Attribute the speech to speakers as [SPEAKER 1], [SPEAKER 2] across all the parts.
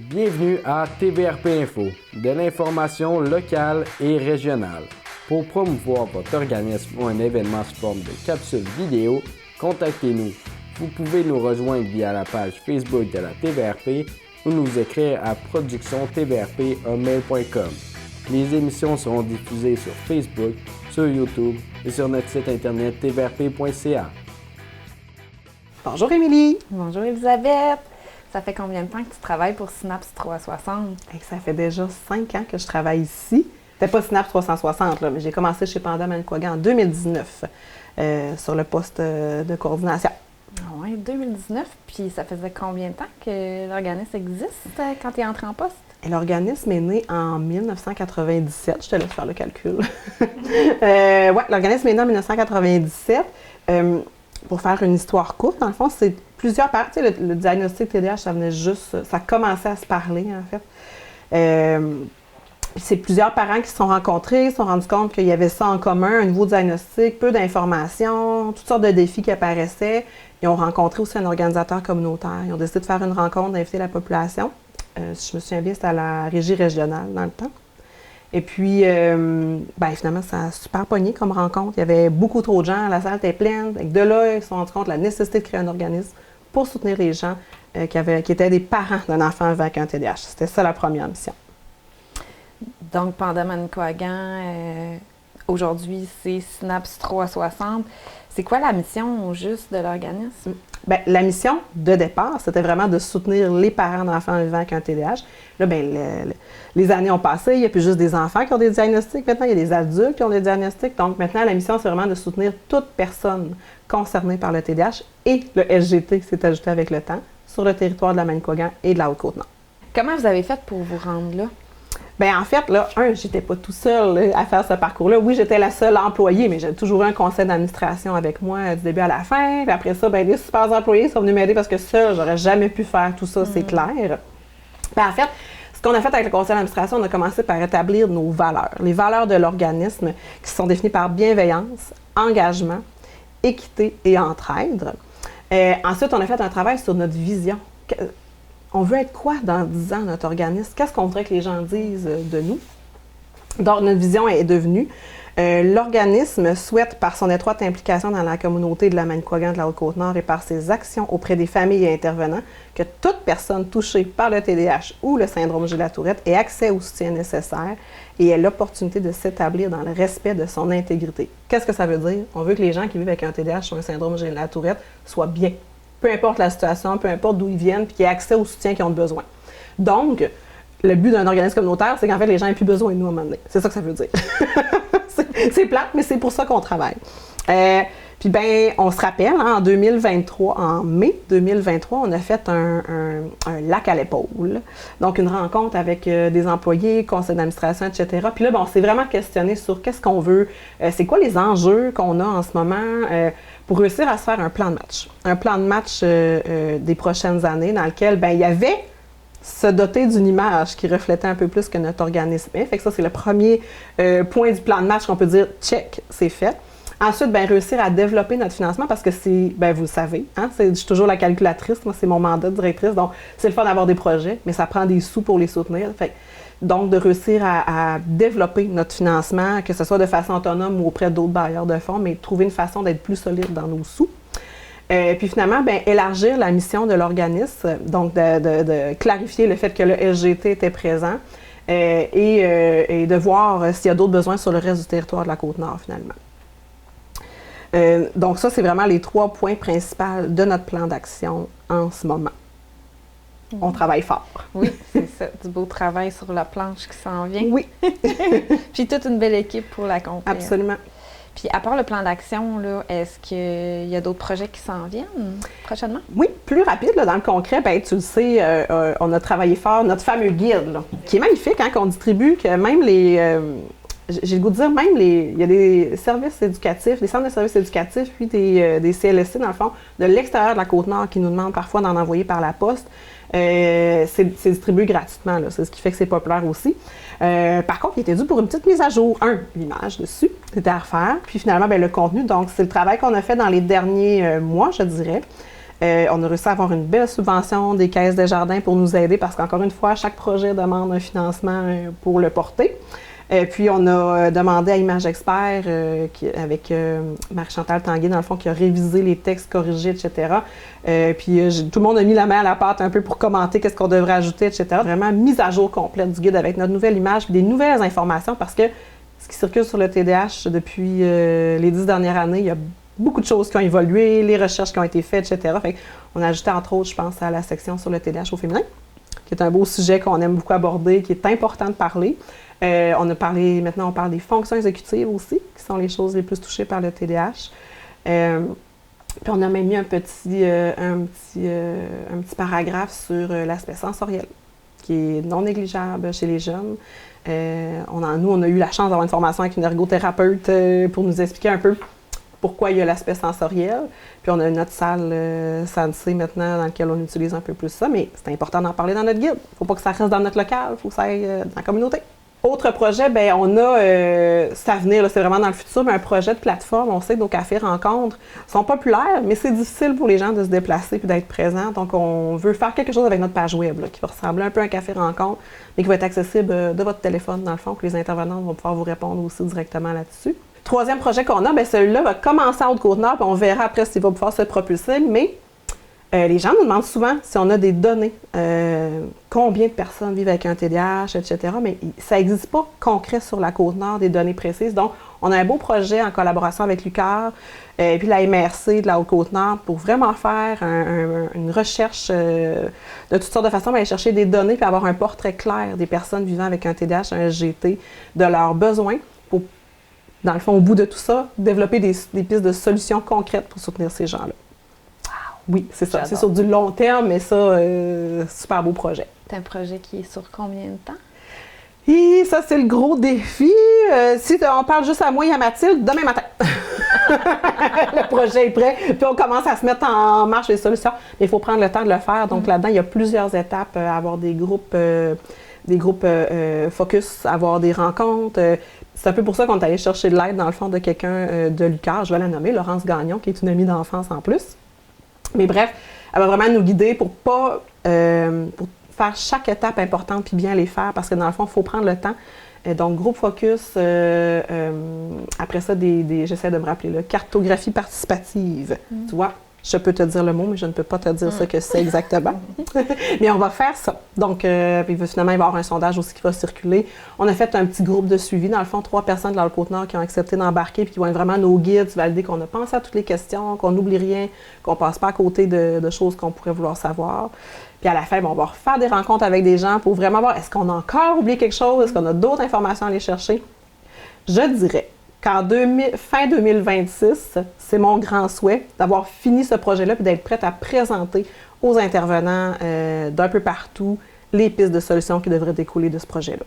[SPEAKER 1] Bienvenue à TVRP Info, de l'information locale et régionale. Pour promouvoir votre organisme ou un événement sous forme de capsule vidéo, contactez-nous. Vous pouvez nous rejoindre via la page Facebook de la TVRP ou nous écrire à productiontvrp@mail.com. Les émissions seront diffusées sur Facebook, sur YouTube et sur notre site internet tvrp.ca.
[SPEAKER 2] Bonjour Émilie.
[SPEAKER 3] Bonjour Elisabeth. Ça fait combien de temps que tu travailles pour Synapse 360?
[SPEAKER 2] Ça fait déjà 5 ans que je travaille ici. C'était pas Synapse 360, là, mais j'ai commencé chez Panda Manicouagan en 2019 sur le poste de coordination.
[SPEAKER 3] Oui, 2019. Puis ça faisait combien de temps que l'organisme existe quand tu es entrée en poste?
[SPEAKER 2] Et l'organisme est né en 1997. Je te laisse faire le calcul. L'organisme est né en 1997. Pour faire une histoire courte, dans le fond, c'est plusieurs parents. Tu sais, le diagnostic TDAH, ça venait juste, ça commençait à se parler, en fait. C'est plusieurs parents qui se sont rencontrés, se sont rendus compte qu'il y avait ça en commun, un nouveau diagnostic, peu d'informations, toutes sortes de défis qui apparaissaient. Ils ont rencontré aussi un organisateur communautaire. Ils ont décidé de faire une rencontre, d'inviter la population. Si je me souviens bien, c'était à la régie régionale dans le temps. Et puis, finalement, ça a super pogné comme rencontre. Il y avait beaucoup trop de gens, la salle était pleine. De là, ils se sont rendus compte de la nécessité de créer un organisme pour soutenir les gens qui étaient des parents d'un enfant avec un TDAH. C'était ça la première mission.
[SPEAKER 3] Donc, Panda Manicouagan, aujourd'hui, c'est Synapse 360. C'est quoi la mission au juste de l'organisme?
[SPEAKER 2] Bien, la mission de départ, c'était vraiment de soutenir les parents d'enfants vivant avec un TDAH. Là, les années ont passé, il n'y a plus juste des enfants qui ont des diagnostics. Maintenant, il y a des adultes qui ont des diagnostics. Donc, maintenant, la mission, c'est vraiment de soutenir toute personne concernée par le TDAH et le SGT qui s'est ajouté avec le temps sur le territoire de la Manicouagan et de la Haute-Côte-Nord.
[SPEAKER 3] Comment vous avez fait pour vous rendre là?
[SPEAKER 2] Bien, en fait, là, j'étais pas tout seul à faire ce parcours-là. Oui, j'étais la seule employée, mais j'ai toujours eu un conseil d'administration avec moi du début à la fin. Puis après ça, les super employés sont venus m'aider parce que seule, j'aurais jamais pu faire tout ça, c'est clair. Bien, en fait, ce qu'on a fait avec le conseil d'administration, on a commencé par établir nos valeurs. Les valeurs de l'organisme qui sont définies par bienveillance, engagement, équité et entraide. Ensuite, on a fait un travail sur notre vision. On veut être quoi dans 10 ans, notre organisme? Qu'est-ce qu'on voudrait que les gens disent de nous? Donc, notre vision est devenue l'organisme souhaite, par son étroite implication dans la communauté de la Manicouagan de la Haute-Côte-Nord et par ses actions auprès des familles et intervenants, que toute personne touchée par le TDAH ou le syndrome Gilles-Latourette ait accès au soutien nécessaire et ait l'opportunité de s'établir dans le respect de son intégrité. Qu'est-ce que ça veut dire? On veut que les gens qui vivent avec un TDAH ou un syndrome Gilles-Latourette soient bien. Peu importe la situation, peu importe d'où ils viennent, puis qu'ils aient accès au soutien qu'ils ont besoin. Donc, le but d'un organisme communautaire, c'est qu'en fait, les gens n'aient plus besoin de nous à un moment donné. C'est ça que ça veut dire. c'est plate, mais c'est pour ça qu'on travaille. Puis, on se rappelle, en 2023, en mai 2023, on a fait un lac à l'épaule. Donc, une rencontre avec des employés, conseil d'administration, etc. Puis là, on s'est vraiment questionné sur qu'est-ce qu'on veut, c'est quoi les enjeux qu'on a en ce moment pour réussir à se faire un plan de match. Un plan de match des prochaines années dans lequel, il y avait se doter d'une image qui reflétait un peu plus que notre organisme est. Fait que ça, c'est le premier point du plan de match qu'on peut dire « check, c'est fait ». Ensuite, réussir à développer notre financement parce que c'est, vous le savez, je suis toujours la calculatrice, moi c'est mon mandat de directrice, donc c'est le fun d'avoir des projets, mais ça prend des sous pour les soutenir. Fait, donc, de réussir à développer notre financement, que ce soit de façon autonome ou auprès d'autres bailleurs de fonds, mais trouver une façon d'être plus solide dans nos sous. Puis finalement, élargir la mission de l'organisme, donc de clarifier le fait que le SGT était présent et de voir s'il y a d'autres besoins sur le reste du territoire de la Côte-Nord finalement. Donc ça, c'est vraiment les 3 points principaux de notre plan d'action en ce moment. On travaille fort.
[SPEAKER 3] Oui, c'est ça. Du beau travail sur la planche qui s'en vient.
[SPEAKER 2] Oui.
[SPEAKER 3] Puis toute une belle équipe pour l'accomplir.
[SPEAKER 2] Absolument.
[SPEAKER 3] Puis à part le plan d'action, là, est-ce qu'il y a d'autres projets qui s'en viennent prochainement?
[SPEAKER 2] Oui, plus rapide, là, dans le concret, tu le sais, on a travaillé fort, notre fameux guide, là, qui est magnifique, qu'on distribue, que même les... j'ai le goût de dire, même il y a des services éducatifs, des centres de services éducatifs, puis des CLSC, dans le fond, de l'extérieur de la Côte-Nord qui nous demandent parfois d'en envoyer par la poste. C'est distribué gratuitement, là, c'est ce qui fait que c'est populaire aussi. Par contre, il était dû pour une petite mise à jour. L'image dessus, c'était à refaire. Puis finalement, le contenu, donc c'est le travail qu'on a fait dans les derniers mois, je dirais. On a réussi à avoir une belle subvention des Caisses des Jardins pour nous aider parce qu'encore une fois, chaque projet demande un financement pour le porter. Puis, on a demandé à Image Expert, avec Marie-Chantal Tanguay, dans le fond, qui a révisé les textes, corrigé, etc. Puis, tout le monde a mis la main à la pâte un peu pour commenter qu'est-ce qu'on devrait ajouter, etc. Vraiment, mise à jour complète du guide avec notre nouvelle image puis des nouvelles informations parce que ce qui circule sur le TDAH depuis les 10 dernières années, il y a beaucoup de choses qui ont évolué, les recherches qui ont été faites, etc. Fait on a ajouté, entre autres, je pense, à la section sur le TDAH au féminin, qui est un beau sujet qu'on aime beaucoup aborder, qui est important de parler. Maintenant, on parle des fonctions exécutives aussi, qui sont les choses les plus touchées par le TDAH. Puis on a même mis un petit paragraphe sur l'aspect sensoriel, qui est non négligeable chez les jeunes. On a eu la chance d'avoir une formation avec une ergothérapeute pour nous expliquer un peu pourquoi il y a l'aspect sensoriel. Puis on a notre salle Sansé maintenant dans laquelle on utilise un peu plus ça, mais c'est important d'en parler dans notre guide. Il ne faut pas que ça reste dans notre local, il faut que ça aille dans la communauté. Autre projet, bien, on a, c'est à venir, c'est vraiment dans le futur, mais un projet de plateforme. On sait que nos cafés rencontres sont populaires, mais c'est difficile pour les gens de se déplacer puis d'être présents. Donc, on veut faire quelque chose avec notre page web, là, qui va ressembler un peu à un café rencontre, mais qui va être accessible de votre téléphone, dans le fond, que les intervenants vont pouvoir vous répondre aussi directement là-dessus. Troisième projet qu'on a, bien, celui-là va commencer en Haute-Côte-Nord, puis on verra après s'il va pouvoir se propulser, mais les gens nous demandent souvent si on a des données, combien de personnes vivent avec un TDAH, etc. Mais ça n'existe pas concret sur la Côte-Nord, des données précises. Donc, on a un beau projet en collaboration avec l'UQAR et puis la MRC de la Haute-Côte-Nord pour vraiment faire une recherche de toutes sortes de façons, aller chercher des données puis avoir un portrait clair des personnes vivant avec un TDAH, un SGT, de leurs besoins pour, dans le fond, au bout de tout ça, développer des pistes de solutions concrètes pour soutenir ces gens-là. Oui, c'est ça. C'est sur du long terme, mais ça, super beau projet.
[SPEAKER 3] C'est un projet qui est sur combien de temps?
[SPEAKER 2] Et ça, c'est le gros défi. Si on parle juste à moi et à Mathilde, demain matin. Le projet est prêt. Puis on commence à se mettre en marche les solutions. Mais il faut prendre le temps de le faire. Donc là-dedans, il y a plusieurs étapes. Avoir des groupes focus, avoir des rencontres. C'est un peu pour ça qu'on est allé chercher de l'aide, dans le fond, de quelqu'un de l'UQAR. Je vais la nommer, Laurence Gagnon, qui est une amie d'enfance en plus. Mais bref, elle va vraiment nous guider pour faire chaque étape importante puis bien les faire parce que dans le fond, il faut prendre le temps. Donc, groupe focus, après ça, j'essaie de me rappeler, là, cartographie participative. Tu vois, je peux te dire le mot, mais je ne peux pas te dire ce que c'est exactement. Mais on va faire ça. Donc, finalement, il va y avoir un sondage aussi qui va circuler. On a fait un petit groupe de suivi. Dans le fond, 3 personnes de la Haute-Côte-Nord qui ont accepté d'embarquer puis qui vont être vraiment nos guides, valider qu'on a pensé à toutes les questions, qu'on n'oublie rien, qu'on ne passe pas à côté de choses qu'on pourrait vouloir savoir. Puis à la fin, on va refaire des rencontres avec des gens pour vraiment voir est-ce qu'on a encore oublié quelque chose, est-ce qu'on a d'autres informations à aller chercher. Je dirais qu'en fin 2026, c'est mon grand souhait d'avoir fini ce projet-là et d'être prête à présenter aux intervenants d'un peu partout les pistes de solutions qui devraient découler de ce projet-là.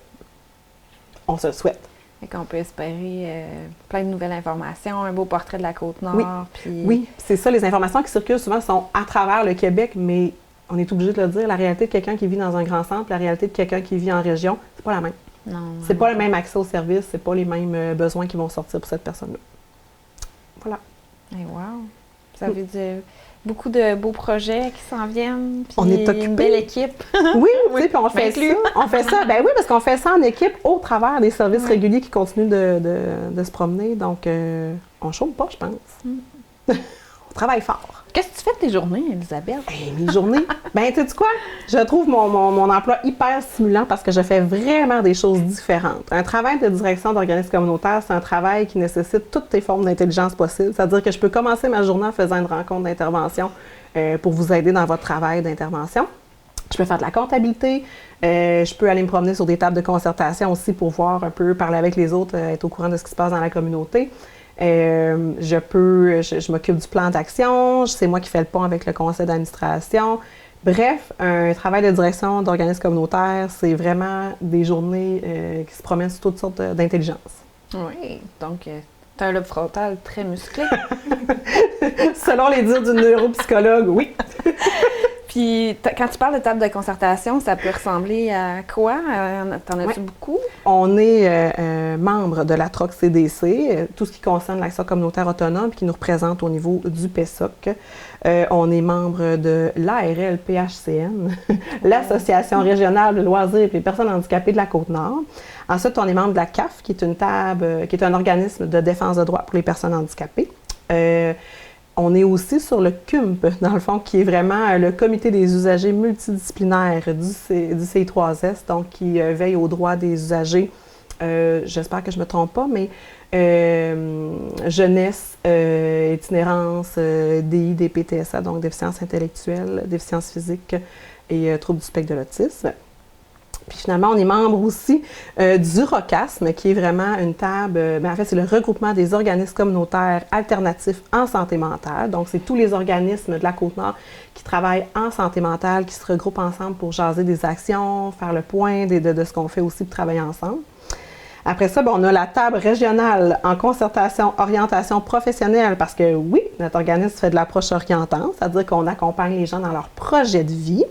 [SPEAKER 2] On se le souhaite.
[SPEAKER 3] Et qu'on peut espérer plein de nouvelles informations, un beau portrait de la Côte-Nord.
[SPEAKER 2] Oui,
[SPEAKER 3] puis...
[SPEAKER 2] oui, c'est ça. Les informations qui circulent souvent sont à travers le Québec, mais on est obligé de le dire, la réalité de quelqu'un qui vit dans un grand centre, la réalité de quelqu'un qui vit en région, c'est pas la même.
[SPEAKER 3] Non,
[SPEAKER 2] c'est pas le même accès aux services, c'est pas les mêmes besoins qui vont sortir pour cette personne-là. Voilà.
[SPEAKER 3] Et wow! Ça veut dire beaucoup de beaux projets qui s'en viennent, puis
[SPEAKER 2] on est occupé.
[SPEAKER 3] Une belle équipe.
[SPEAKER 2] Oui, puis on fait ça. On fait ça, ben oui, parce qu'on fait ça en équipe au travers des services réguliers qui continuent de se promener. Donc, on chôme pas, je pense. On travaille fort.
[SPEAKER 3] Qu'est-ce que tu fais de tes journées, Elisabeth?
[SPEAKER 2] Mes journées? Ben, tu sais quoi? Je trouve mon emploi hyper stimulant parce que je fais vraiment des choses différentes. Un travail de direction d'organisme communautaire, c'est un travail qui nécessite toutes les formes d'intelligence possibles. C'est-à-dire que je peux commencer ma journée en faisant une rencontre d'intervention pour vous aider dans votre travail d'intervention. Je peux faire de la comptabilité. Je peux aller me promener sur des tables de concertation aussi pour voir un peu, parler avec les autres, être au courant de ce qui se passe dans la communauté. Je m'occupe du plan d'action, c'est moi qui fais le pont avec le conseil d'administration. Bref, un travail de direction d'organisme communautaire, c'est vraiment des journées qui se promènent sur toutes sortes d'intelligence.
[SPEAKER 3] Oui, donc tu as un lobe frontal très musclé.
[SPEAKER 2] Selon les dires d'une neuropsychologue, oui.
[SPEAKER 3] Puis, quand tu parles de table de concertation, ça peut ressembler à quoi? T'en as-tu beaucoup?
[SPEAKER 2] On est membre de la TROC-CDC, tout ce qui concerne l'action communautaire autonome, qui nous représente au niveau du PESOC. On est membre de l'ARL-PHCN, l'Association régionale de loisirs et des personnes handicapées de la Côte-Nord. Ensuite, on est membre de la CAF, qui est une table, qui est un organisme de défense de droits pour les personnes handicapées. On est aussi sur le CUMP, dans le fond, qui est vraiment le comité des usagers multidisciplinaires du CI3S, donc qui veille aux droits des usagers, j'espère que je ne me trompe pas, mais jeunesse, itinérance, DI, DPTSA, donc déficience intellectuelle, déficience physique et troubles du spectre de l'autisme. Puis finalement, on est membre aussi du ROCASM, qui est vraiment une table, en fait, c'est le regroupement des organismes communautaires alternatifs en santé mentale. Donc, c'est tous les organismes de la Côte-Nord qui travaillent en santé mentale, qui se regroupent ensemble pour jaser des actions, faire le point de ce qu'on fait aussi pour travailler ensemble. Après ça, on a la table régionale en concertation, orientation professionnelle, parce que oui, notre organisme fait de l'approche orientante, c'est-à-dire qu'on accompagne les gens dans leur projet de vie.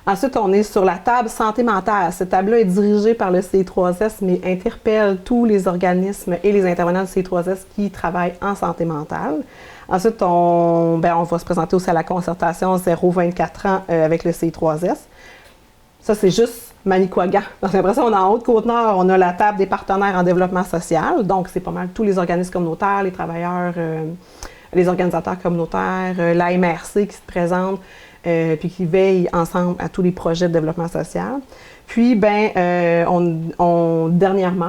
[SPEAKER 2] Ensuite, on est sur la table santé mentale. Cette table-là est dirigée par le CI3S, mais interpelle tous les organismes et les intervenants du CI3S qui travaillent en santé mentale. Ensuite, on va se présenter aussi à la concertation 0-24 ans avec le CI3S. Ça, c'est juste Manicouagan. Donc, après ça, on est en Haute-Côte-Nord, on a la table des partenaires en développement social. Donc, c'est pas mal tous les organismes communautaires, les travailleurs, les organisateurs communautaires, la MRC qui se présente. Puis qui veillent ensemble à tous les projets de développement social. Puis, dernièrement,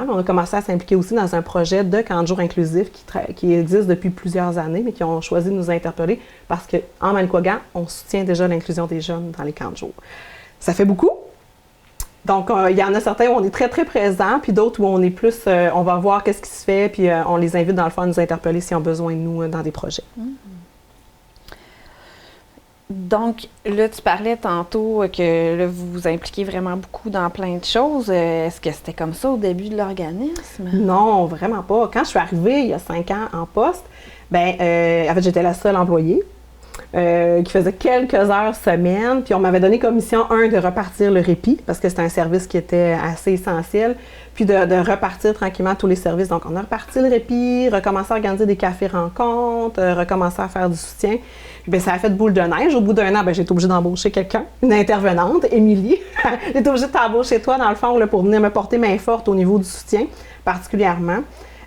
[SPEAKER 2] on a commencé à s'impliquer aussi dans un projet de camp de jour inclusif qui existe depuis plusieurs années, mais qui ont choisi de nous interpeller parce qu'en Manicouagan, on soutient déjà l'inclusion des jeunes dans les camps de jour. Ça fait beaucoup. Donc, il y en a certains où on est très, très présents, puis d'autres où on est plus, on va voir qu'est-ce qui se fait, puis on les invite dans le fond à nous interpeller s'ils ont besoin de nous dans des projets.
[SPEAKER 3] Donc, là, tu parlais tantôt que là, vous vous impliquez vraiment beaucoup dans plein de choses. Est-ce que c'était comme ça au début de l'organisme?
[SPEAKER 2] Non, vraiment pas. Quand je suis arrivée il y a 5 ans en poste, en fait, j'étais la seule employée qui faisait quelques heures semaine. Puis on m'avait donné comme mission, de repartir le répit, parce que c'était un service qui était assez essentiel, puis de repartir tranquillement tous les services. Donc, on a reparti le répit, recommencé à organiser des cafés-rencontres, recommencé à faire du soutien. Puis, ça a fait boule de neige. Au bout d'un an, j'ai été obligée d'embaucher quelqu'un, une intervenante, Émilie. J'ai été obligée de t'embaucher toi, dans le fond, là, pour venir me porter main forte au niveau du soutien, particulièrement.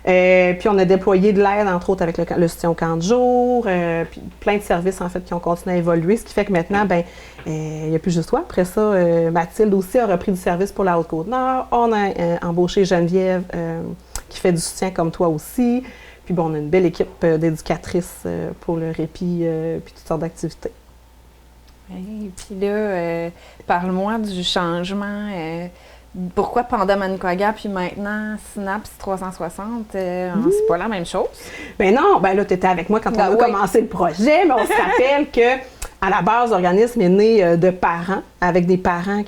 [SPEAKER 2] Puis on a déployé de l'aide, entre autres, avec le soutien au camp de jour, puis plein de services, en fait, qui ont continué à évoluer, ce qui fait que maintenant, il n'y a plus juste toi. Après ça, Mathilde aussi a repris du service pour la Haute-Côte-Nord. On a embauché Geneviève, qui fait du soutien comme toi aussi. Puis on a une belle équipe d'éducatrices pour le répit, puis toutes sortes d'activités.
[SPEAKER 3] Et puis là, parle-moi du changement. Pourquoi pendant Manicouagan, puis maintenant Synapse 360, c'est pas la même chose?
[SPEAKER 2] Non, là, tu étais avec moi quand on a commencé le projet, mais on se rappelle que à la base, l'organisme est né de parents, avec des parents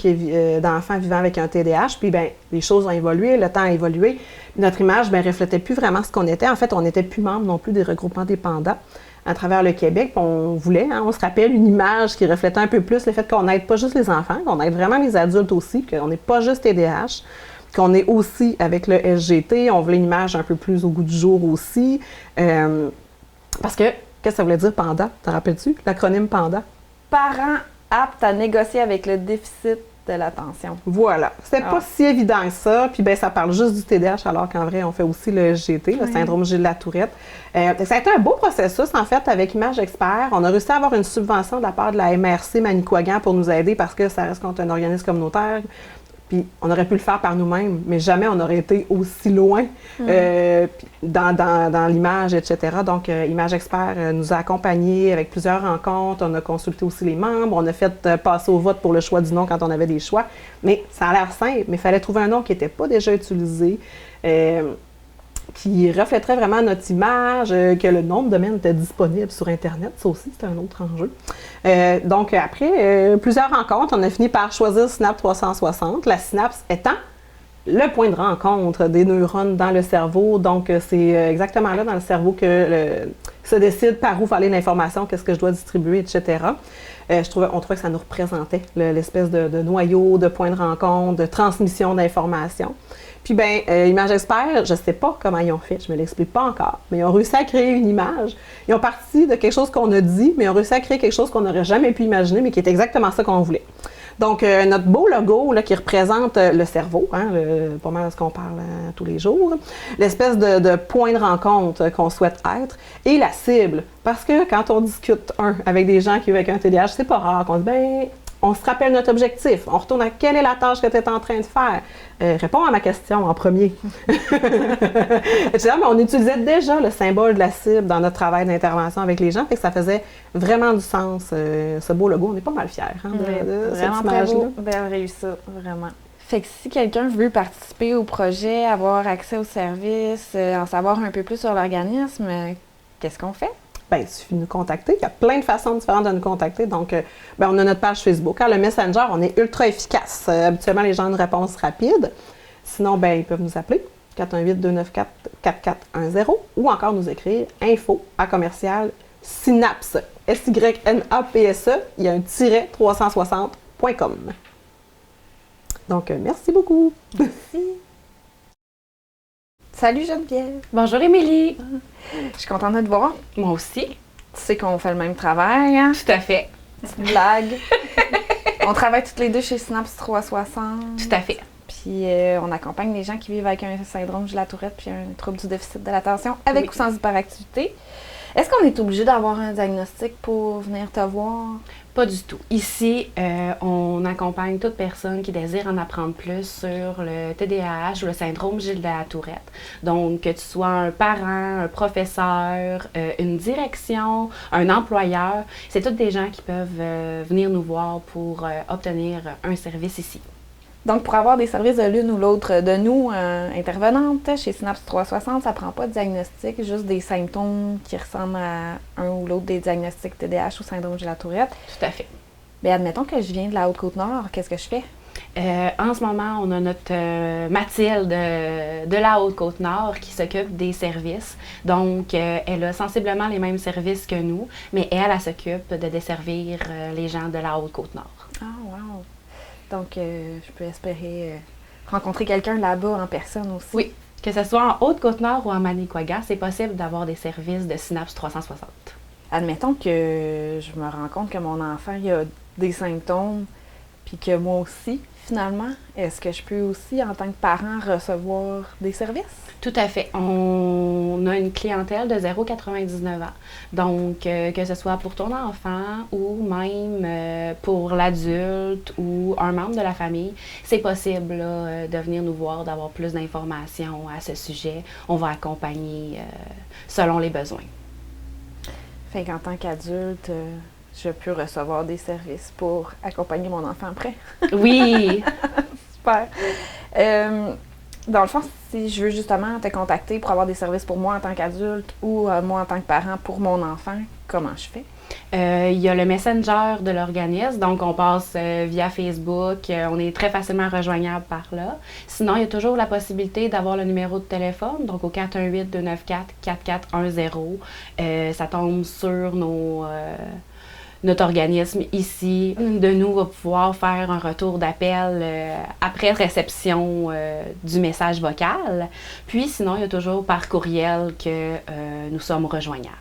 [SPEAKER 2] d'enfants vivant avec un TDAH. Puis, les choses ont évolué, le temps a évolué. Notre image, reflétait plus vraiment ce qu'on était. En fait, on n'était plus membre non plus des regroupements dépendants à travers le Québec. Puis on voulait, on se rappelle, une image qui reflétait un peu plus le fait qu'on n'aide pas juste les enfants, qu'on aide vraiment les adultes aussi, qu'on n'est pas juste TDAH, qu'on est aussi avec le SGT. On voulait une image un peu plus au goût du jour aussi. Parce que, qu'est-ce que ça voulait dire PANDA? T'en rappelles-tu? L'acronyme PANDA?
[SPEAKER 3] Parents aptes à négocier avec le déficit de l'attention.
[SPEAKER 2] Voilà. C'était pas si évident que ça. Puis ça parle juste du TDAH, alors qu'en vrai, on fait aussi le SGT, le syndrome Gilles-Latourette. Ça a été un beau processus, en fait, avec Image Expert. On a réussi à avoir une subvention de la part de la MRC Manicouagan pour nous aider parce que ça reste contre un organisme communautaire. Puis on aurait pu le faire par nous-mêmes, mais jamais on aurait été aussi loin dans l'image, etc. Donc, Image Expert nous a accompagnés avec plusieurs rencontres. On a consulté aussi les membres. On a fait passer au vote pour le choix du nom quand on avait des choix. Mais ça a l'air simple, mais il fallait trouver un nom qui n'était pas déjà utilisé, qui reflèterait vraiment notre image, que le nom de domaine était disponible sur Internet. Ça aussi, c'était un autre enjeu. Donc, après plusieurs rencontres, on a fini par choisir Synapse 360, la synapse étant le point de rencontre des neurones dans le cerveau. Donc, c'est exactement là dans le cerveau que se décide par où va aller l'information, qu'est-ce que je dois distribuer, etc. On trouvait que ça nous représentait l'espèce de noyau, de point de rencontre, de transmission d'informations. Puis, Image Expert, je ne sais pas comment ils ont fait, je ne me l'explique pas encore, mais ils ont réussi à créer une image. Ils ont parti de quelque chose qu'on a dit, mais ils ont réussi à créer quelque chose qu'on n'aurait jamais pu imaginer, mais qui est exactement ça qu'on voulait. Donc, notre beau logo là, qui représente le cerveau, pas mal de ce qu'on parle tous les jours, l'espèce de point de rencontre qu'on souhaite être, et la cible. Parce que quand on discute, avec des gens qui vivent avec un TDAH, c'est pas rare qu'on dit, on se rappelle notre objectif, on retourne à quelle est la tâche que tu es en train de faire. Réponds à ma question en premier. Mais on utilisait déjà le symbole de la cible dans notre travail d'intervention avec les gens, fait que ça faisait vraiment du sens. Ce beau logo, on est pas mal fiers de cette image-là.
[SPEAKER 3] Belle réussite, vraiment. Fait que si quelqu'un veut participer au projet, avoir accès aux services, en savoir un peu plus sur l'organisme, qu'est-ce qu'on fait?
[SPEAKER 2] Il suffit de nous contacter. Il y a plein de façons différentes de nous contacter. Donc, on a notre page Facebook. Le Messenger, on est ultra efficace. Habituellement, les gens ont une réponse rapide. Sinon, ils peuvent nous appeler 418-294-4410 ou encore nous écrire info@synapse, synapse, il y a un tiret 360.com. Donc, merci beaucoup.
[SPEAKER 3] Merci. Salut Geneviève.
[SPEAKER 4] Bonjour Émilie.
[SPEAKER 3] Je suis contente de te voir.
[SPEAKER 4] Moi aussi.
[SPEAKER 3] Tu sais qu'on fait le même travail, hein?
[SPEAKER 4] Tout à fait.
[SPEAKER 3] Petite blague. On travaille toutes les deux chez Synapse 360.
[SPEAKER 4] Tout à fait.
[SPEAKER 3] Puis on accompagne les gens qui vivent avec un syndrome de la Tourette puis un trouble du déficit de l'attention avec ou sans hyperactivité. Est-ce qu'on est obligé d'avoir un diagnostic pour venir te voir?
[SPEAKER 4] Pas du tout. Ici, on accompagne toute personne qui désire en apprendre plus sur le TDAH ou le syndrome de la Tourette. Donc, que tu sois un parent, un professeur, une direction, un employeur, c'est toutes des gens qui peuvent venir nous voir pour obtenir un service ici.
[SPEAKER 3] Donc, pour avoir des services de l'une ou l'autre de nous, intervenantes chez Synapse 360, ça ne prend pas de diagnostic, juste des symptômes qui ressemblent à un ou l'autre des diagnostics TDAH ou syndrome de la Tourette.
[SPEAKER 4] Tout à fait.
[SPEAKER 3] Bien, admettons que je viens de la Haute-Côte-Nord, qu'est-ce que je fais?
[SPEAKER 4] En ce moment, on a notre Mathilde de la Haute-Côte-Nord qui s'occupe des services. Donc, elle a sensiblement les mêmes services que nous, mais elle s'occupe de desservir les gens de la Haute-Côte-Nord.
[SPEAKER 3] Ah, wow! Donc, je peux espérer rencontrer quelqu'un là-bas en personne aussi.
[SPEAKER 4] Oui, que ce soit en Haute-Côte-Nord ou en Manicouagan, c'est possible d'avoir des services de Synapse 360.
[SPEAKER 3] Admettons que je me rends compte que mon enfant il a des symptômes, puis que moi aussi, finalement, est-ce que je peux aussi, en tant que parent, recevoir des services?
[SPEAKER 4] Tout à fait. On a une clientèle de 0,99 ans. Donc, que ce soit pour ton enfant ou même pour l'adulte ou un membre de la famille, c'est possible là, de venir nous voir, d'avoir plus d'informations à ce sujet. On va accompagner selon les besoins.
[SPEAKER 3] Fait qu'en tant qu'adulte, je peux recevoir des services pour accompagner mon enfant après.
[SPEAKER 4] Oui!
[SPEAKER 3] Super! Dans le fond, si je veux justement te contacter pour avoir des services pour moi en tant qu'adulte ou moi en tant que parent pour mon enfant, comment je fais?
[SPEAKER 4] Il y a le Messenger de l'organisme, donc on passe via Facebook, on est très facilement rejoignable par là. Sinon, il y a toujours la possibilité d'avoir le numéro de téléphone, donc au 418-294-4410. Ça tombe sur notre organisme ici. Une de nous va pouvoir faire un retour d'appel après réception du message vocal. Puis sinon, il y a toujours par courriel que nous sommes rejoignables.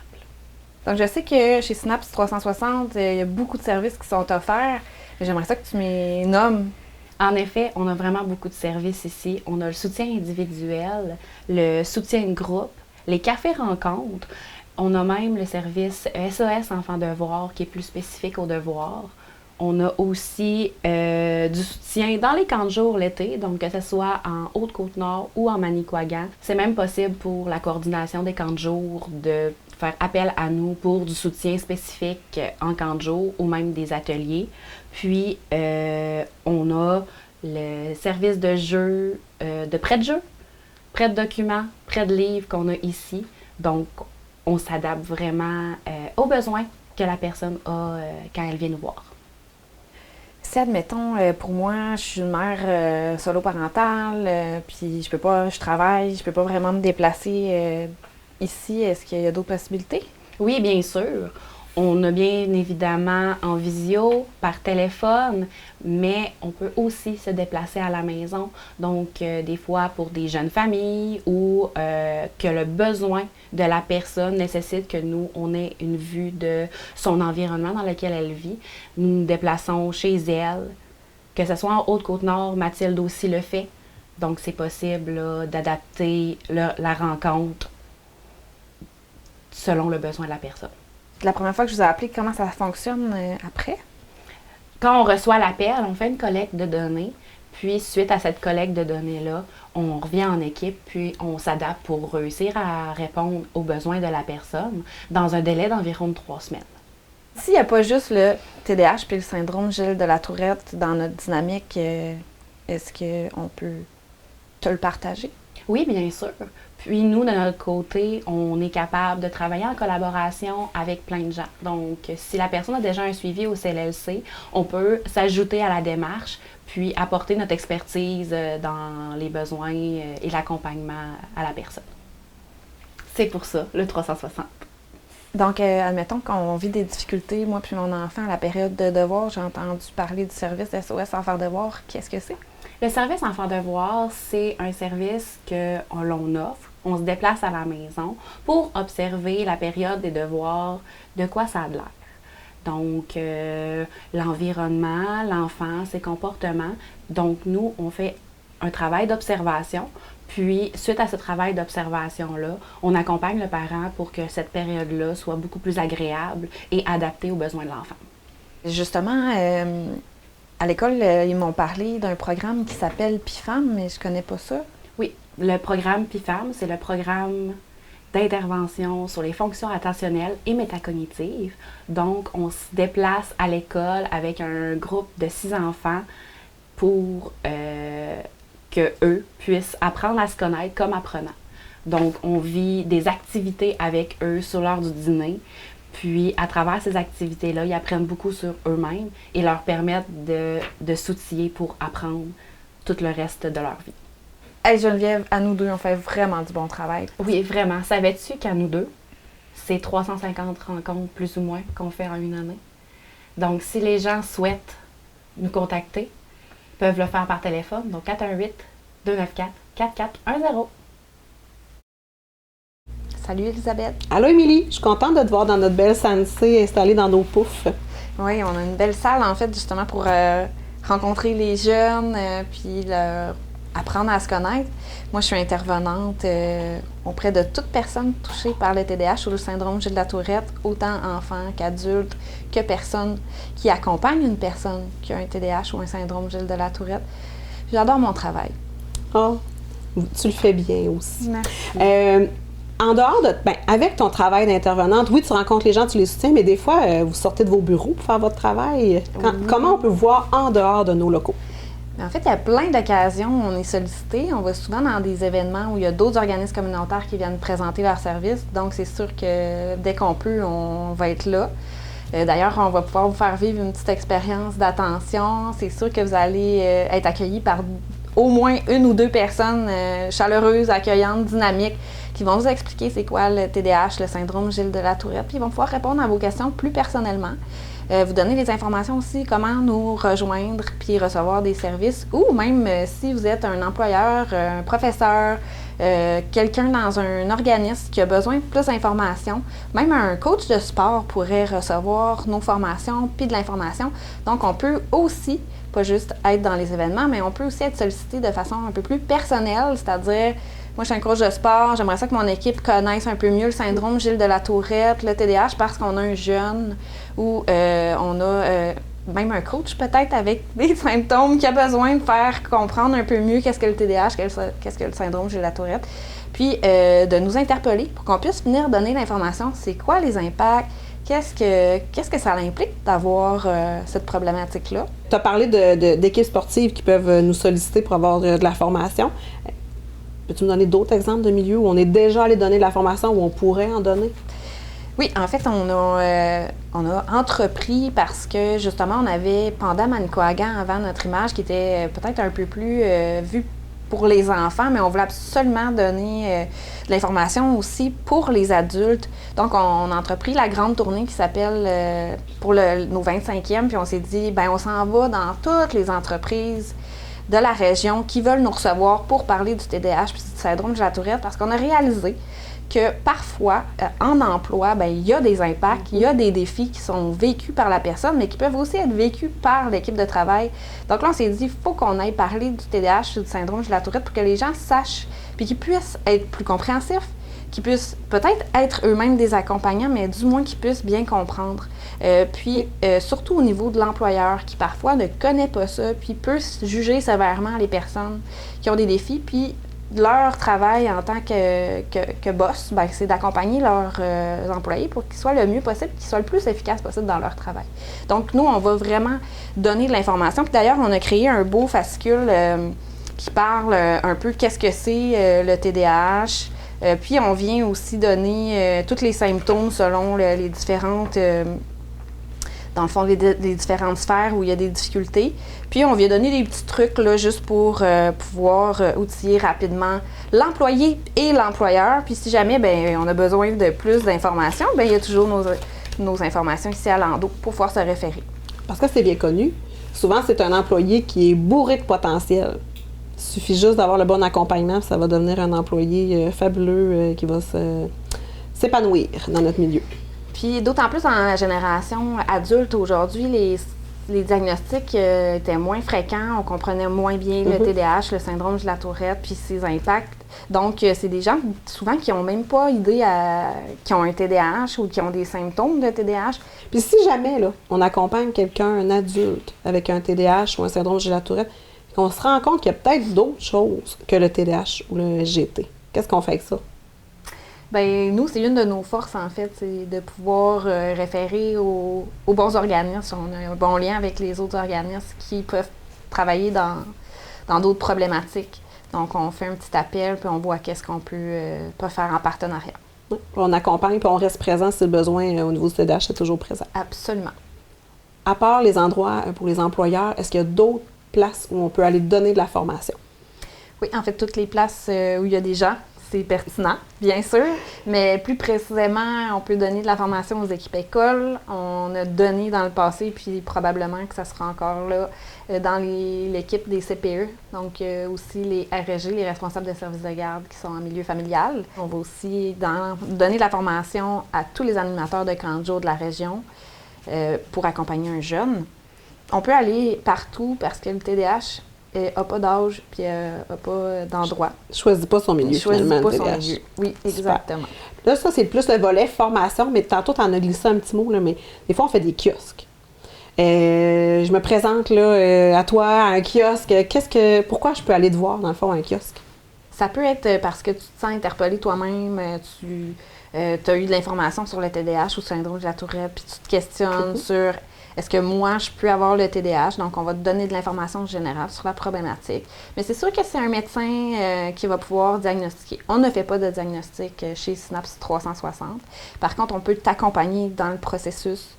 [SPEAKER 3] Donc, je sais que chez Synapse 360, il y a beaucoup de services qui sont offerts. J'aimerais ça que tu me nommes.
[SPEAKER 4] En effet, on a vraiment beaucoup de services ici. On a le soutien individuel, le soutien de groupe, les cafés rencontres. On a même le service SOS Enfants Devoirs qui est plus spécifique aux devoirs. On a aussi du soutien dans les camps de jour l'été, donc que ce soit en Haute-Côte-Nord ou en Manicouagan. C'est même possible pour la coordination des camps de jour de faire appel à nous pour du soutien spécifique en camp de jour ou même des ateliers. Puis, on a le service de jeu, de prêt de jeu, prêt de documents, prêt de livres qu'on a ici. Donc, on s'adapte vraiment aux besoins que la personne a quand elle vient nous voir.
[SPEAKER 3] si, admettons, pour moi, je suis une mère solo-parentale, puis je travaille, je peux pas vraiment me déplacer ici, est-ce qu'il y a d'autres possibilités?
[SPEAKER 4] Oui, bien sûr. On a bien évidemment en visio, par téléphone, mais on peut aussi se déplacer à la maison. Donc, des fois, pour des jeunes familles ou que le besoin de la personne nécessite que nous, on ait une vue de son environnement dans lequel elle vit. Nous nous déplaçons chez elle, que ce soit en Haute-Côte-Nord, Mathilde aussi le fait. Donc, c'est possible là, d'adapter la rencontre selon le besoin de la personne.
[SPEAKER 3] La première fois que je vous ai appelé, comment ça fonctionne après?
[SPEAKER 4] Quand on reçoit l'appel, on fait une collecte de données. Puis, suite à cette collecte de données-là, on revient en équipe, puis on s'adapte pour réussir à répondre aux besoins de la personne dans un délai d'environ 3 semaines.
[SPEAKER 3] S'il n'y a pas juste le TDAH puis le syndrome Gilles de la Tourette dans notre dynamique, est-ce qu'on peut te le partager?
[SPEAKER 4] Oui, bien sûr. Puis nous, de notre côté, on est capable de travailler en collaboration avec plein de gens. Donc, si la personne a déjà un suivi au CLLC, on peut s'ajouter à la démarche, puis apporter notre expertise dans les besoins et l'accompagnement à la personne. C'est pour ça, le 360.
[SPEAKER 3] Donc, admettons qu'on vit des difficultés, moi puis mon enfant, à la période de devoir, j'ai entendu parler du service SOS Enfants Devoir. Qu'est-ce que c'est?
[SPEAKER 4] Le service Enfants Devoir, c'est un service que l'on offre. On se déplace à la maison pour observer la période des devoirs, de quoi ça a l'air. Donc, l'environnement, l'enfant, ses comportements. Donc, nous, on fait un travail d'observation. Puis, suite à ce travail d'observation-là, on accompagne le parent pour que cette période-là soit beaucoup plus agréable et adaptée aux besoins de l'enfant.
[SPEAKER 3] Justement, à l'école, ils m'ont parlé d'un programme qui s'appelle PIFAM, mais je connais pas ça.
[SPEAKER 4] Oui, le programme PIFAM, c'est le programme d'intervention sur les fonctions attentionnelles et métacognitives. Donc, on se déplace à l'école avec un groupe de 6 enfants pour qu'eux puissent apprendre à se connaître comme apprenants. Donc, on vit des activités avec eux sur l'heure du dîner. Puis, à travers ces activités-là, ils apprennent beaucoup sur eux-mêmes et leur permettent de s'outiller pour apprendre tout le reste de leur vie.
[SPEAKER 3] Hey Geneviève, à nous deux, on fait vraiment du bon travail.
[SPEAKER 4] Oui, vraiment. Savais-tu qu'à nous deux, c'est 350 rencontres plus ou moins qu'on fait en une année? Donc, si les gens souhaitent nous contacter, ils peuvent le faire par téléphone. Donc, 418-294-4410.
[SPEAKER 3] Salut Elisabeth.
[SPEAKER 2] Allô Émilie, je suis contente de te voir dans notre belle Sansé installée dans nos poufs.
[SPEAKER 3] Oui, on a une belle salle en fait justement pour rencontrer les jeunes puis leur apprendre à se connaître. Moi, je suis intervenante auprès de toute personne touchée par le TDAH ou le syndrome Gilles de la Tourette, autant enfants qu'adultes, que personnes qui accompagnent une personne qui a un TDAH ou un syndrome Gilles de la Tourette. J'adore mon travail.
[SPEAKER 2] Oh, tu le fais bien aussi.
[SPEAKER 3] Merci.
[SPEAKER 2] En dehors de, avec ton travail d'intervenante, oui, tu rencontres les gens, tu les soutiens, mais des fois, vous sortez de vos bureaux pour faire votre travail. Comment on peut vous voir en dehors de nos locaux?
[SPEAKER 3] En fait, il y a plein d'occasions où on est sollicité. On va souvent dans des événements où il y a d'autres organismes communautaires qui viennent présenter leurs services. Donc, c'est sûr que dès qu'on peut, on va être là. D'ailleurs, on va pouvoir vous faire vivre une petite expérience d'attention. C'est sûr que vous allez être accueillis par au moins 1 ou 2 personnes chaleureuses, accueillantes, dynamiques, qui vont vous expliquer c'est quoi le TDAH, le syndrome Gilles de la Tourette, puis ils vont pouvoir répondre à vos questions plus personnellement. Vous donner les informations aussi, comment nous rejoindre puis recevoir des services, ou même si vous êtes un employeur, un professeur, quelqu'un dans un organisme qui a besoin de plus d'informations, même un coach de sport pourrait recevoir nos formations puis de l'information. Donc, on peut aussi, pas juste être dans les événements, mais on peut aussi être sollicité de façon un peu plus personnelle, c'est-à-dire, moi, je suis un coach de sport, j'aimerais ça que mon équipe connaisse un peu mieux le syndrome Gilles de la Tourette, le TDAH, parce qu'on a un jeune ou on a même un coach peut-être avec des symptômes qui a besoin de faire comprendre un peu mieux qu'est-ce que le TDAH, qu'est-ce que le syndrome Gilles de la Tourette, puis de nous interpeller pour qu'on puisse venir donner l'information, c'est quoi les impacts, qu'est-ce que ça implique d'avoir cette problématique-là.
[SPEAKER 2] Tu as parlé d'équipes sportives qui peuvent nous solliciter pour avoir de la formation. Peux-tu me donner d'autres exemples de milieux où on est déjà allé donner de la formation, où on pourrait en donner?
[SPEAKER 3] Oui, en fait, on a entrepris parce que, justement, on avait Panda Manicouagan avant notre image qui était peut-être un peu plus vue pour les enfants, mais on voulait absolument donner de l'information aussi pour les adultes. Donc, on a entrepris la grande tournée qui s'appelle pour nos 25e, puis on s'est dit, ben on s'en va dans toutes les entreprises de la région qui veulent nous recevoir pour parler du TDAH puis du syndrome de la Tourette, parce qu'on a réalisé que parfois, en emploi, ben, il y a des impacts, il y a des défis qui sont vécus par la personne, mais qui peuvent aussi être vécus par l'équipe de travail. Donc là, on s'est dit, il faut qu'on aille parler du TDAH et du syndrome de la Tourette pour que les gens sachent, puis qu'ils puissent être plus compréhensifs, qu'ils puissent peut-être être eux-mêmes des accompagnants, mais du moins qu'ils puissent bien comprendre. Surtout au niveau de l'employeur, qui parfois ne connaît pas ça, puis peut juger sévèrement les personnes qui ont des défis, puis leur travail en tant que boss, ben, c'est d'accompagner leurs employés pour qu'ils soient le mieux possible, qu'ils soient le plus efficaces possible dans leur travail. Donc, nous, on va vraiment donner de l'information. Puis d'ailleurs, on a créé un beau fascicule qui parle un peu qu'est-ce que c'est le TDAH. Puis, on vient aussi donner tous les symptômes selon les différentes... dans le fond, les différentes sphères où il y a des difficultés. Puis, on vient donner des petits trucs là, juste pour pouvoir outiller rapidement l'employé et l'employeur. Puis, si jamais ben, on a besoin de plus d'informations, ben, il y a toujours nos informations ici à Lando pour pouvoir se référer.
[SPEAKER 2] Parce que c'est bien connu, souvent, c'est un employé qui est bourré de potentiel. Il suffit juste d'avoir le bon accompagnement, puis ça va devenir un employé fabuleux qui va s'épanouir dans notre milieu.
[SPEAKER 3] Puis d'autant plus dans la génération adulte aujourd'hui, les diagnostics étaient moins fréquents, on comprenait moins bien le TDAH, le syndrome de la Tourette, puis ses impacts. Donc, c'est des gens souvent qui n'ont même pas idée qui ont un TDAH ou qui ont des symptômes de TDAH.
[SPEAKER 2] Puis si jamais là, on accompagne quelqu'un, un adulte, avec un TDAH ou un syndrome de la Tourette, on se rend compte qu'il y a peut-être d'autres choses que le TDAH ou le SGT. Qu'est-ce qu'on fait avec ça?
[SPEAKER 3] Bien, nous, c'est une de nos forces, en fait, c'est de pouvoir référer aux bons organismes. On a un bon lien avec les autres organismes qui peuvent travailler dans d'autres problématiques. Donc, on fait un petit appel, puis on voit qu'est-ce qu'on peut faire en partenariat.
[SPEAKER 2] Oui. On accompagne, puis on reste présent si le besoin au niveau du TDAH est toujours présent.
[SPEAKER 3] Absolument.
[SPEAKER 2] À part les endroits pour les employeurs, est-ce qu'il y a d'autres places où on peut aller donner de la formation?
[SPEAKER 3] Oui, en fait, toutes les places où il y a des gens, c'est pertinent, bien sûr, mais plus précisément, on peut donner de la formation aux équipes écoles. On a donné dans le passé, puis probablement que ça sera encore là, dans l'équipe des CPE, donc aussi les RG, les responsables de services de garde qui sont en milieu familial. On va aussi donner de la formation à tous les animateurs de camp de jour de la région pour accompagner un jeune. On peut aller partout parce que le TDAH n'a pas d'âge puis n'a pas d'endroit.
[SPEAKER 2] Il ne choisit pas son milieu, finalement,
[SPEAKER 3] choisit pas
[SPEAKER 2] le
[SPEAKER 3] son
[SPEAKER 2] TDAH.
[SPEAKER 3] milieu. Oui, exactement.
[SPEAKER 2] Super. Là, ça, c'est plus le volet formation, mais tantôt, tu en as glissé un petit mot, là, mais des fois, on fait des kiosques. Je me présente là, à toi, à un kiosque. Pourquoi je peux aller te voir, dans le fond, à un kiosque?
[SPEAKER 3] Ça peut être parce que tu te sens interpellé toi-même, tu as eu de l'information sur le TDAH ou le syndrome de la Tourette, puis tu te questionnes sur est-ce que moi, je peux avoir le TDAH? Donc, on va te donner de l'information générale sur la problématique. Mais c'est sûr que c'est un médecin qui va pouvoir diagnostiquer. On ne fait pas de diagnostic chez Synapse 360. Par contre, on peut t'accompagner dans le processus.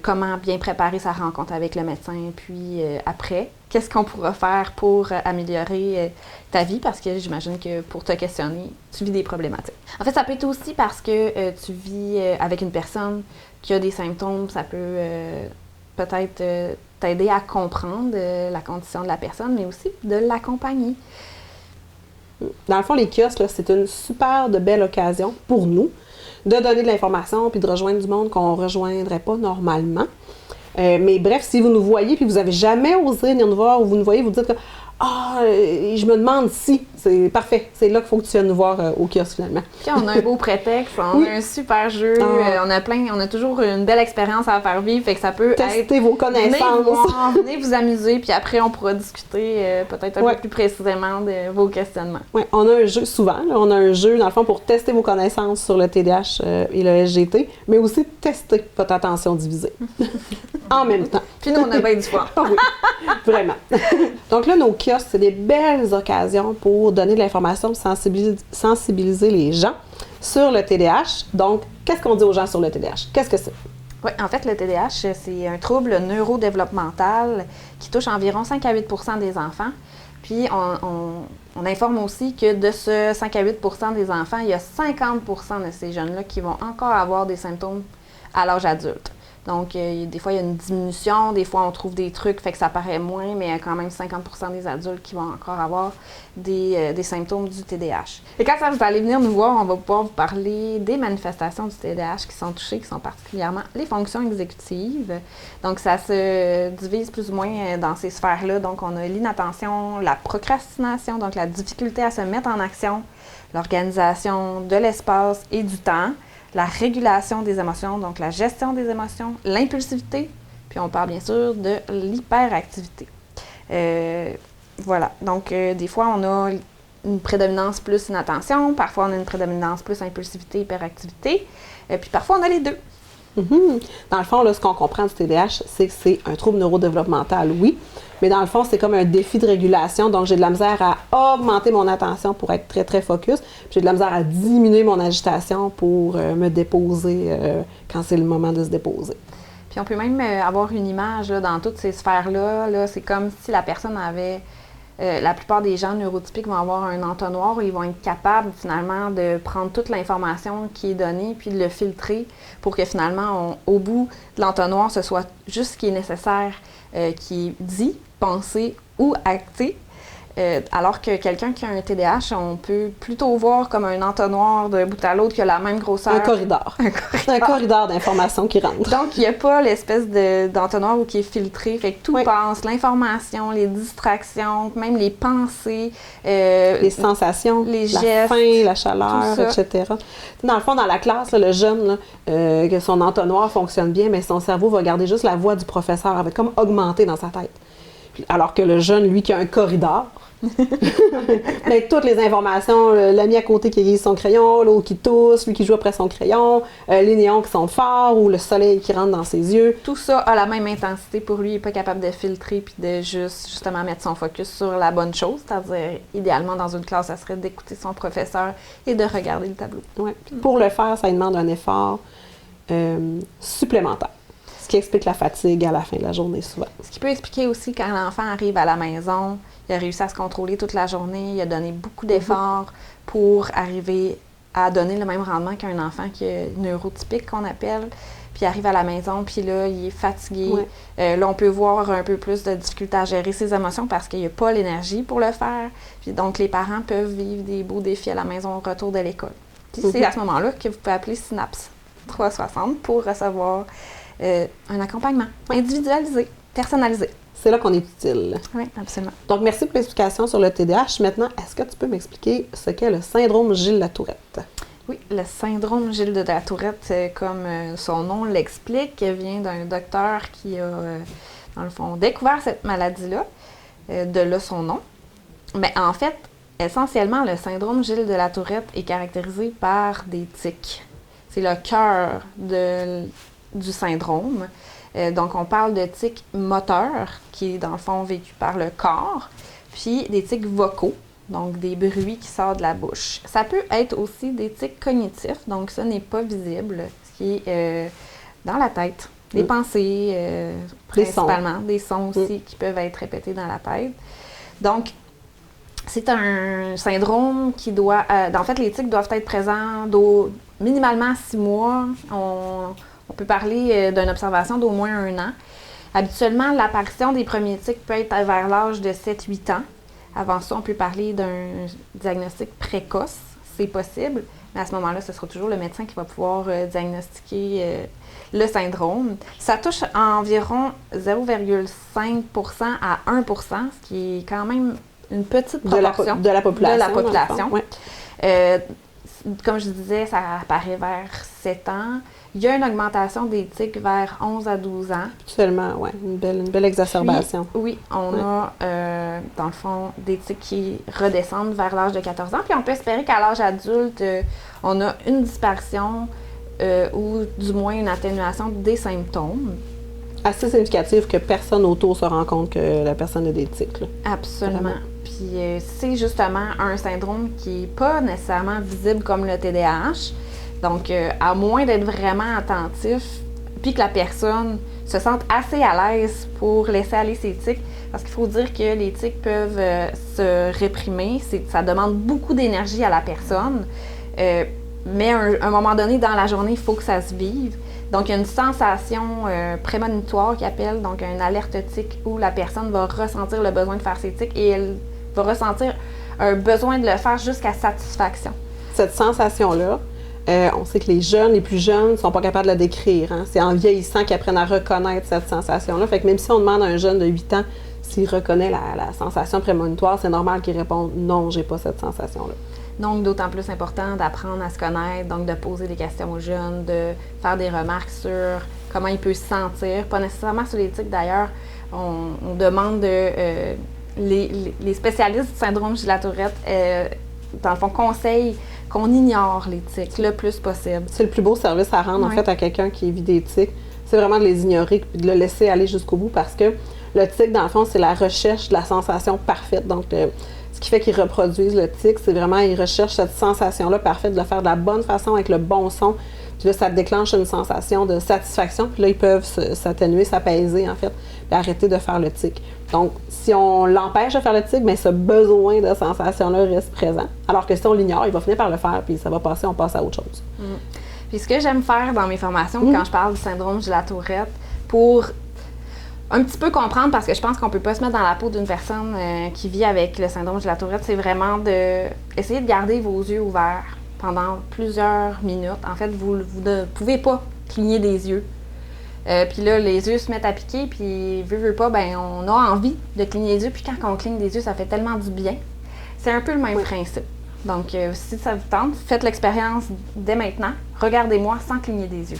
[SPEAKER 3] Comment bien préparer sa rencontre avec le médecin, puis après, qu'est-ce qu'on pourra faire pour améliorer ta vie, parce que j'imagine que pour te questionner, tu vis des problématiques. En fait, ça peut être aussi parce que tu vis avec une personne qui a des symptômes, ça peut peut-être t'aider à comprendre la condition de la personne, mais aussi de l'accompagner.
[SPEAKER 2] Dans le fond, les kiosques, là, c'est une super de belle occasion pour nous de donner de l'information puis de rejoindre du monde qu'on ne rejoindrait pas normalement. Mais bref, si vous nous voyez puis vous n'avez jamais osé venir nous voir ou vous nous voyez, vous dites que je me demande si, c'est parfait. C'est là qu'il faut que tu viennes nous voir au kiosque finalement.
[SPEAKER 3] Puis on a un beau prétexte, on a un super jeu, on a toujours une belle expérience à faire vivre, fait que ça peut
[SPEAKER 2] tester vos connaissances.
[SPEAKER 3] Venez vous amuser, puis après on pourra discuter peut-être un peu plus précisément de vos questionnements.
[SPEAKER 2] Oui, on a un jeu souvent, là, on a un jeu dans le fond pour tester vos connaissances sur le TDAH et le SGT, mais aussi tester votre attention divisée en même temps.
[SPEAKER 3] Puis nous, on a bien du fun.
[SPEAKER 2] Oui, vraiment. Donc là, nos kiosques, c'est des belles occasions pour donner de l'information, sensibiliser les gens sur le TDAH. Donc, qu'est-ce qu'on dit aux gens sur le TDAH? Qu'est-ce que c'est?
[SPEAKER 3] Oui, en fait, le TDAH, c'est un trouble neurodéveloppemental qui touche environ 5 à 8 des enfants. Puis, on informe aussi que de ce 5 à 8 des enfants, il y a 50 de ces jeunes-là qui vont encore avoir des symptômes à l'âge adulte. Donc, des fois, il y a une diminution, des fois, on trouve des trucs, fait que ça paraît moins, mais il y a quand même 50 des adultes qui vont encore avoir des symptômes du TDAH. Et quand vous allez venir nous voir, on va pouvoir vous parler des manifestations du TDAH qui sont touchées, qui sont particulièrement les fonctions exécutives. Donc, ça se divise plus ou moins dans ces sphères-là. Donc, on a l'inattention, la procrastination, donc la difficulté à se mettre en action, l'organisation de l'espace et du temps, la régulation des émotions, donc la gestion des émotions, l'impulsivité, puis on parle bien sûr de l'hyperactivité. Voilà, donc des fois on a une prédominance plus inattention, parfois on a une prédominance plus impulsivité, hyperactivité, puis parfois on a les deux.
[SPEAKER 2] Dans le fond, là, ce qu'on comprend du TDAH, c'est que c'est un trouble neurodéveloppemental, oui, mais dans le fond, c'est comme un défi de régulation. Donc, j'ai de la misère à augmenter mon attention pour être très, très focus. Puis j'ai de la misère à diminuer mon agitation pour me déposer quand c'est le moment de se déposer.
[SPEAKER 3] Puis on peut même avoir une image là, dans toutes ces sphères-là. Là, c'est comme si la personne avait... la plupart des gens neurotypiques vont avoir un entonnoir où ils vont être capables finalement de prendre toute l'information qui est donnée puis de le filtrer pour que finalement, au bout de l'entonnoir, ce soit juste ce qui est nécessaire qui est dit, pensé ou acté. Alors que quelqu'un qui a un TDAH, on peut plutôt voir comme un entonnoir d'un bout à l'autre qui a la même grosseur.
[SPEAKER 2] Un corridor. Un corridor d'informations qui rentre.
[SPEAKER 3] Donc, il n'y a pas l'espèce d'entonnoir où qui est filtré. Fait que tout passe, l'information, les distractions, même les pensées.
[SPEAKER 2] Les sensations,
[SPEAKER 3] les
[SPEAKER 2] la
[SPEAKER 3] gestes,
[SPEAKER 2] faim, la chaleur, etc. Dans le fond, dans la classe, là, le jeune, là, que son entonnoir fonctionne bien, mais son cerveau va garder juste la voix du professeur, elle va comme augmenter dans sa tête. Alors que le jeune, lui, qui a un corridor, mais toutes les informations, l'ami à côté qui aiguise son crayon, l'autre qui tousse, lui qui joue après son crayon, les néons qui sont forts ou le soleil qui rentre dans ses yeux.
[SPEAKER 3] Tout ça a la même intensité pour lui, il n'est pas capable de filtrer puis de justement mettre son focus sur la bonne chose, c'est-à-dire idéalement dans une classe, ça serait d'écouter son professeur et de regarder le tableau.
[SPEAKER 2] Ouais. Pour le faire, ça demande un effort supplémentaire. Ce qui explique la fatigue à la fin de la journée souvent.
[SPEAKER 3] Ce qui peut expliquer aussi quand l'enfant arrive à la maison, il a réussi à se contrôler toute la journée, il a donné beaucoup d'efforts pour arriver à donner le même rendement qu'un enfant qui est neurotypique qu'on appelle, puis il arrive à la maison, puis là, il est fatigué. Là, on peut voir un peu plus de difficulté à gérer ses émotions parce qu'il n'y a pas l'énergie pour le faire. Puis donc, les parents peuvent vivre des beaux défis à la maison au retour de l'école. Puis c'est à ce moment-là que vous pouvez appeler Synapse 360 pour recevoir un accompagnement individualisé, personnalisé.
[SPEAKER 2] C'est là qu'on est utile.
[SPEAKER 3] Oui, absolument.
[SPEAKER 2] Donc, merci pour l'explication sur le TDAH. Maintenant, est-ce que tu peux m'expliquer ce qu'est le syndrome Gilles-Latourette?
[SPEAKER 3] Oui, le syndrome Gilles de la Tourette, comme son nom l'explique, vient d'un docteur qui a, dans le fond, découvert cette maladie-là, de là son nom. Mais en fait, essentiellement, le syndrome Gilles de la Tourette est caractérisé par des tics. C'est le cœur du syndrome. Donc, on parle de tics moteurs, qui est dans le fond vécu par le corps, puis des tics vocaux, donc des bruits qui sortent de la bouche. Ça peut être aussi des tics cognitifs, donc ça n'est pas visible, ce qui est dans la tête. Des pensées, principalement, des sons aussi qui peuvent être répétés dans la tête. Donc, c'est un syndrome qui doit... en fait, les tics doivent être présents minimalement 6 mois. On peut parler d'une observation d'au moins 1 an. Habituellement, l'apparition des premiers tics peut être vers l'âge de 7-8 ans. Avant ça, on peut parler d'un diagnostic précoce. C'est possible, mais à ce moment-là, ce sera toujours le médecin qui va pouvoir diagnostiquer le syndrome. Ça touche environ 0,5 à 1 ce qui est quand même une petite proportion
[SPEAKER 2] de la population.
[SPEAKER 3] Oui. Comme je disais, ça apparaît vers 7 ans. Il y a une augmentation des tics vers 11 à 12 ans.
[SPEAKER 2] Seulement, oui, une belle exacerbation.
[SPEAKER 3] Puis, oui, on a, dans le fond, des tics qui redescendent vers l'âge de 14 ans. Puis on peut espérer qu'à l'âge adulte, on a une disparition ou du moins une atténuation des symptômes.
[SPEAKER 2] Assez significatif que personne autour se rend compte que la personne a des tics. Là.
[SPEAKER 3] Absolument.
[SPEAKER 2] Vraiment.
[SPEAKER 3] Puis c'est justement un syndrome qui n'est pas nécessairement visible comme le TDAH. Donc, à moins d'être vraiment attentif, puis que la personne se sente assez à l'aise pour laisser aller ses tics, parce qu'il faut dire que les tics peuvent se réprimer. Ça demande beaucoup d'énergie à la personne. Mais à un moment donné, dans la journée, il faut que ça se vive. Donc, il y a une sensation prémonitoire qui appelle, donc une alerte tic, où la personne va ressentir le besoin de faire ses tics et elle va ressentir un besoin de le faire jusqu'à satisfaction.
[SPEAKER 2] Cette sensation-là, on sait que les plus jeunes ne sont pas capables de la décrire. Hein? C'est en vieillissant qu'ils apprennent à reconnaître cette sensation-là. Fait que même si on demande à un jeune de 8 ans s'il reconnaît la sensation prémonitoire, c'est normal qu'il réponde « non, j'ai pas cette sensation-là ».
[SPEAKER 3] Donc, d'autant plus important d'apprendre à se connaître, donc de poser des questions aux jeunes, de faire des remarques sur comment il peut se sentir. Pas nécessairement sur les tics, d'ailleurs. On demande les spécialistes du syndrome Gilles-La-Tourette, dans le fond, conseillent qu'on ignore les tics le plus possible.
[SPEAKER 2] C'est le plus beau service à rendre, en fait, à quelqu'un qui vit des tics. C'est vraiment de les ignorer et de le laisser aller jusqu'au bout parce que le tic, dans le fond, c'est la recherche de la sensation parfaite. Donc, ce qui fait qu'ils reproduisent le tic, c'est vraiment, ils recherchent cette sensation-là parfaite, de le faire de la bonne façon, avec le bon son. Puis là, ça déclenche une sensation de satisfaction. Puis là, ils peuvent s'atténuer, s'apaiser, en fait, puis arrêter de faire le tic. Donc, si on l'empêche de faire le tic, bien, ce besoin de sensation-là reste présent. Alors que si on l'ignore, il va finir par le faire, puis ça va passer, on passe à autre chose.
[SPEAKER 3] Puis ce que j'aime faire dans mes formations, quand je parle du syndrome Gilles-La-Tourette, pour un petit peu comprendre, parce que je pense qu'on peut pas se mettre dans la peau d'une personne qui vit avec le syndrome Gilles-La-Tourette, c'est vraiment d'essayer de garder vos yeux ouverts pendant plusieurs minutes. En fait, vous ne pouvez pas cligner des yeux. Puis là, les yeux se mettent à piquer, puis veut pas, ben on a envie de cligner les yeux, puis quand on cligne des yeux, ça fait tellement du bien. C'est un peu le même principe. Donc, si ça vous tente, faites l'expérience dès maintenant. Regardez-moi sans cligner des yeux.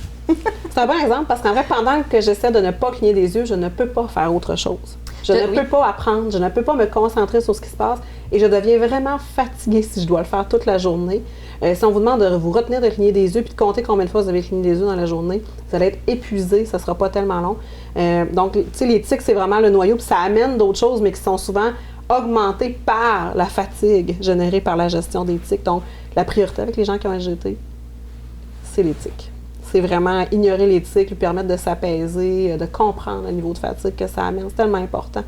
[SPEAKER 2] C'est un bon exemple parce qu'en fait, pendant que j'essaie de ne pas cligner des yeux, je ne peux pas faire autre chose. Je ne peux pas apprendre, je ne peux pas me concentrer sur ce qui se passe et je deviens vraiment fatiguée si je dois le faire toute la journée. Si on vous demande de vous retenir de cligner des yeux puis de compter combien de fois vous avez cligné des yeux dans la journée, vous allez être épuisé, ça ne sera pas tellement long. Donc, tu sais, les tics, c'est vraiment le noyau puis ça amène d'autres choses, mais qui sont souvent augmentées par la fatigue générée par la gestion des tics. Donc, la priorité avec les gens qui ont SGT, c'est les tics. C'est vraiment ignorer les tics, lui permettre de s'apaiser, de comprendre le niveau de fatigue que ça amène. C'est tellement important.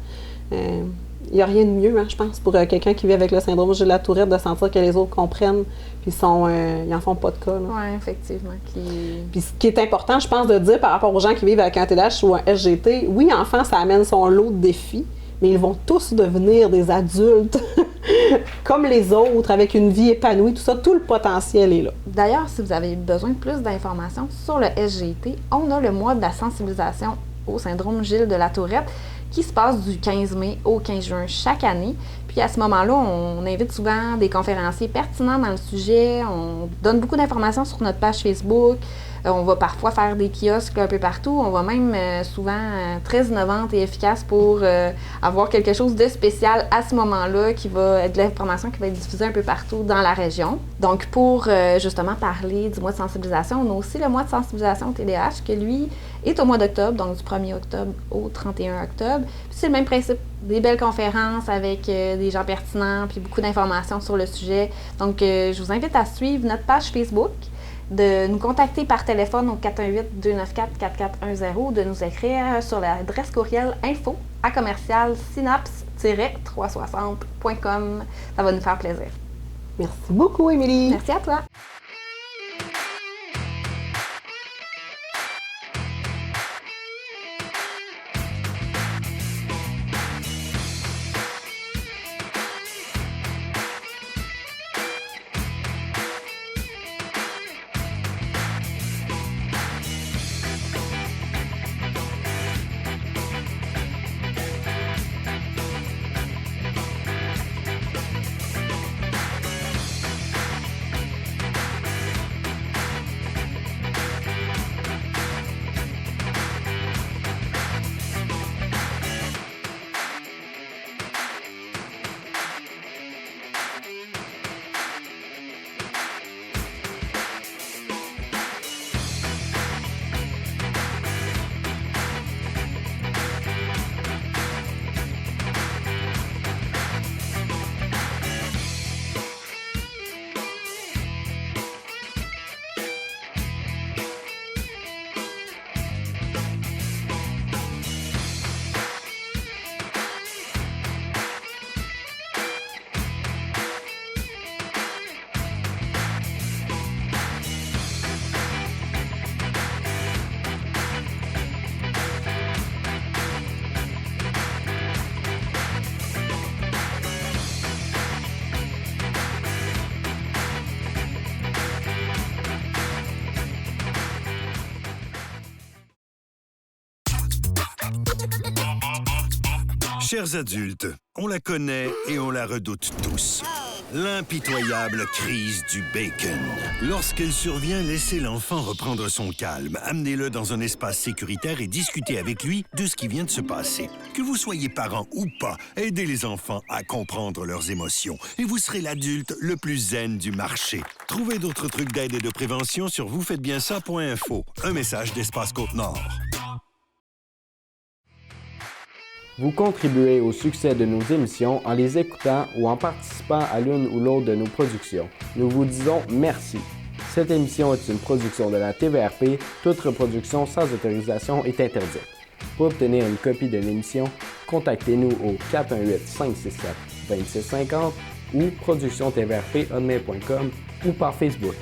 [SPEAKER 2] Il n'y a rien de mieux, hein, je pense, pour quelqu'un qui vit avec le syndrome Gilles-La-Tourette, de sentir que les autres comprennent puis ils n'en font pas de cas.
[SPEAKER 3] Oui, effectivement.
[SPEAKER 2] Puis ce qui est important, je pense, de dire par rapport aux gens qui vivent avec un TDAH ou un SGT, oui, enfant, ça amène son lot de défis, mais ils vont tous devenir des adultes comme les autres, avec une vie épanouie, tout ça, tout le potentiel est là.
[SPEAKER 3] D'ailleurs, si vous avez besoin de plus d'informations sur le SGT, on a le mois de la sensibilisation au syndrome Gilles-de-La-Tourette qui se passe du 15 mai au 15 juin chaque année. Puis à ce moment-là, on invite souvent des conférenciers pertinents dans le sujet, on donne beaucoup d'informations sur notre page Facebook. On va parfois faire des kiosques un peu partout. On va même souvent très innovantes et efficaces pour avoir quelque chose de spécial à ce moment-là, qui va être de l'information qui va être diffusée un peu partout dans la région. Donc, pour justement parler du mois de sensibilisation, on a aussi le mois de sensibilisation au TDAH, qui lui est au mois d'octobre, donc du 1er octobre au 31 octobre. Puis c'est le même principe, des belles conférences avec des gens pertinents, puis beaucoup d'informations sur le sujet. Donc, je vous invite à suivre notre page Facebook, de nous contacter par téléphone au 418-294-4410 ou de nous écrire sur l'adresse courriel info@commercial-synapse-360.com. Ça va nous faire plaisir.
[SPEAKER 2] Merci beaucoup, Émilie.
[SPEAKER 3] Merci à toi.
[SPEAKER 5] Chers adultes, on la connaît et on la redoute tous. L'impitoyable crise du bacon. Lorsqu'elle survient, laissez l'enfant reprendre son calme. Amenez-le dans un espace sécuritaire et discutez avec lui de ce qui vient de se passer. Que vous soyez parent ou pas, aidez les enfants à comprendre leurs émotions et vous serez l'adulte le plus zen du marché. Trouvez d'autres trucs d'aide et de prévention sur vousfaitesbiença.info. Un message d'Espace Côte-Nord.
[SPEAKER 1] Vous contribuez au succès de nos émissions en les écoutant ou en participant à l'une ou l'autre de nos productions. Nous vous disons merci. Cette émission est une production de la TVRP. Toute reproduction sans autorisation est interdite. Pour obtenir une copie de l'émission, contactez-nous au 418-567-2650 ou productiontvrp.com ou par Facebook.